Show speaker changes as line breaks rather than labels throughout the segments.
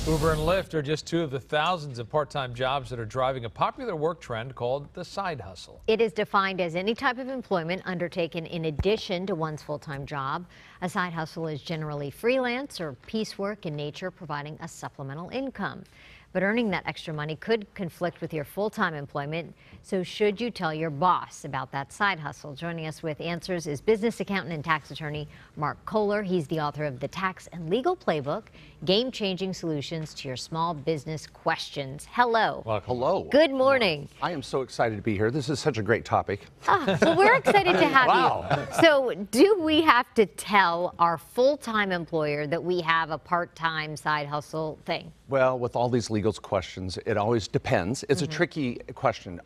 Uber and Lyft are just two of the thousands of part-time jobs that are driving a popular work trend called the side hustle.
It is defined as any type of employment undertaken in addition to one's full-time job. A side hustle is generally freelance or piecework in nature, providing a supplemental income. But earning that extra money could conflict with your full-time employment, so should you tell your boss about that side hustle? Joining us with answers is business accountant and tax attorney Mark Kohler. He's the author of the Tax and Legal Playbook, Game-Changing Solutions to Your Small Business Questions. Hello.
Well, hello.
Good morning.
I am so excited to be here. This is such a great topic.
Well, we're excited to have
Wow.
you. So do we have to tell our full-time employer that we have a part-time side hustle thing?
Well, with all these legal questions, it always depends. It's a tricky question.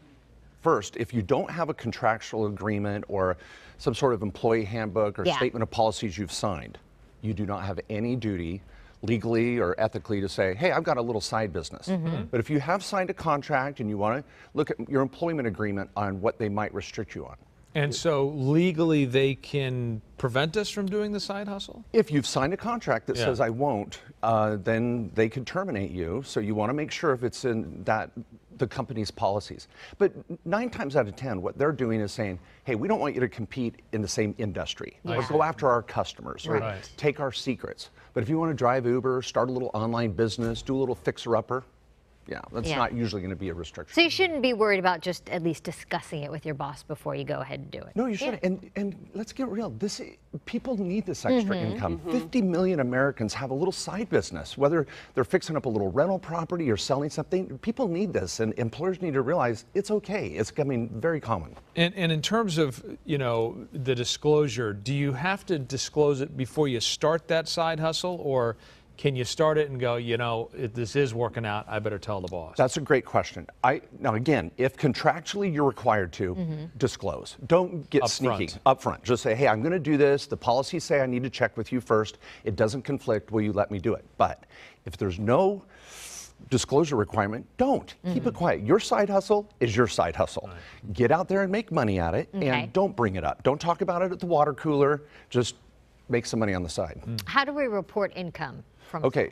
First, if you don't have a contractual agreement or some sort of employee handbook or statement of policies you've signed, you do not have any duty legally or ethically to say, hey, I've got a little side business. But if you have signed a contract and you want to look at your employment agreement on what they might restrict you on.
And so legally they can prevent us from doing the side hustle?
If you've signed a contract that says I won't, then they could terminate you. So you want to make sure if it's in the company's policies. But 9 times out of 10, what they're doing is saying, hey, we don't want you to compete in the same industry, but go after our customers, right? Take our secrets. But if you want to drive Uber, start a little online business, do a little fixer-upper, that's not usually going to be a restriction.
So you shouldn't be worried about just at least discussing it with your boss before you go ahead and do it.
No, you shouldn't. And let's get real. People need this extra income. 50 million Americans have a little side business, whether they're fixing up a little rental property or selling something. People need this, and employers need to realize it's okay. It's becoming very common.
And in terms of, the disclosure, do you have to disclose it before you start that side hustle, or can you start it and go, if this is working out, I better tell the boss?
That's a great question. Now, again, if contractually you're required to disclose, don't get sneaky up front. Just say, hey, I'm going to do this. The policies say I need to check with you first. It doesn't conflict. Will you let me do it? But if there's no disclosure requirement, don't. Keep it quiet. Your side hustle is your side hustle. Get out there and make money at it, and don't bring it up. Don't talk about it at the water cooler. Just make some money on the side.
How do we report income?
Okay,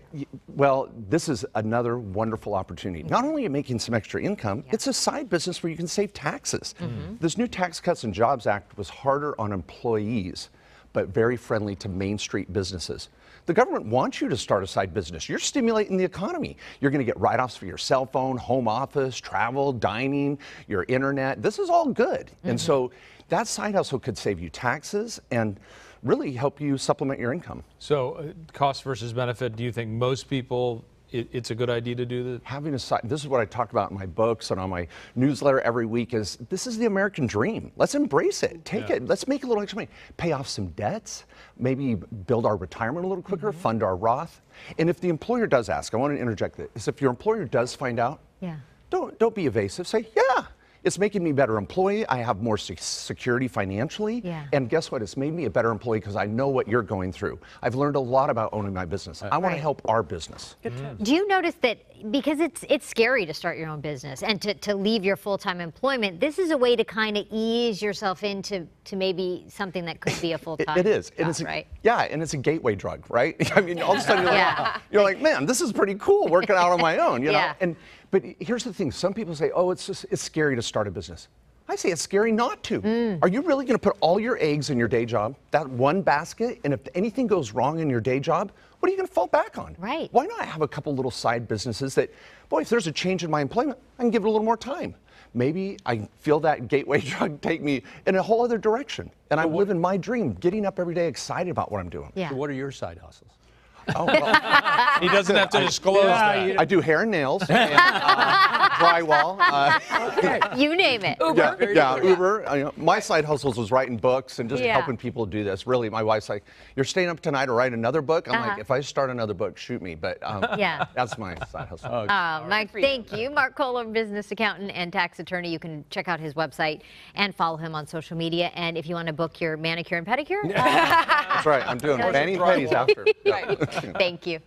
well, this is another wonderful opportunity. Not only are you making some extra income, it's a side business where you can save taxes. This new Tax Cuts and Jobs Act was harder on employees, but very friendly to Main Street businesses. The government wants you to start a side business. You're stimulating the economy. You're going to get write-offs for your cell phone, home office, travel, dining, your internet. This is all good. And so that side hustle could save you taxes and really help you supplement your income.
So cost versus benefit, do you think most people, it's a good idea to do this?
Having a side, this is what I talk about in my books and on my newsletter every week, is this is the American dream. Let's embrace it. Take it. Let's make a little extra money. Pay off some debts, maybe build our retirement a little quicker, fund our Roth. And if the employer does ask, I want to interject this, if your employer does find out, don't be evasive. Say, yeah. It's making me a better employee. I have more security financially. And guess what? It's made me a better employee because I know what you're going through. I've learned a lot about owning my business. I want to help our business.
Do you notice that because it's scary to start your own business and to leave your full-time employment, this is a way to kind of ease yourself into maybe something that could be a full-time
It is.
job, right?
Yeah, and it's a gateway drug, right? I mean, all of a sudden you're like, man, this is pretty cool working out on my own, you know? But here's the thing. Some people say, oh, it's scary to start a business. I say it's scary not to. Are you really going to put all your eggs in your day job, that one basket, and if anything goes wrong in your day job, what are you going to fall back on?
Right.
Why not have a couple little side businesses that, boy, if there's a change in my employment, I can give it a little more time. Maybe I feel that gateway drug take me in a whole other direction, and I'm living my dream, getting up every day excited about what I'm doing.
So what are your side hustles?
Oh, well,
he doesn't have to disclose that.
I do hair and nails, and, drywall.
You name it.
Uber. Uber. My side hustles was writing books and just helping people do this. Really, my wife's like, "You're staying up tonight to write another book?" I'm like, "If I start another book, shoot me." But that's my side hustle.
Mike, thank you. Mark Kohler, business accountant and tax attorney. You can check out his website and follow him on social media. And if you want to book your manicure and pedicure,
That's right. I'm doing mani and pedis after.
thank you.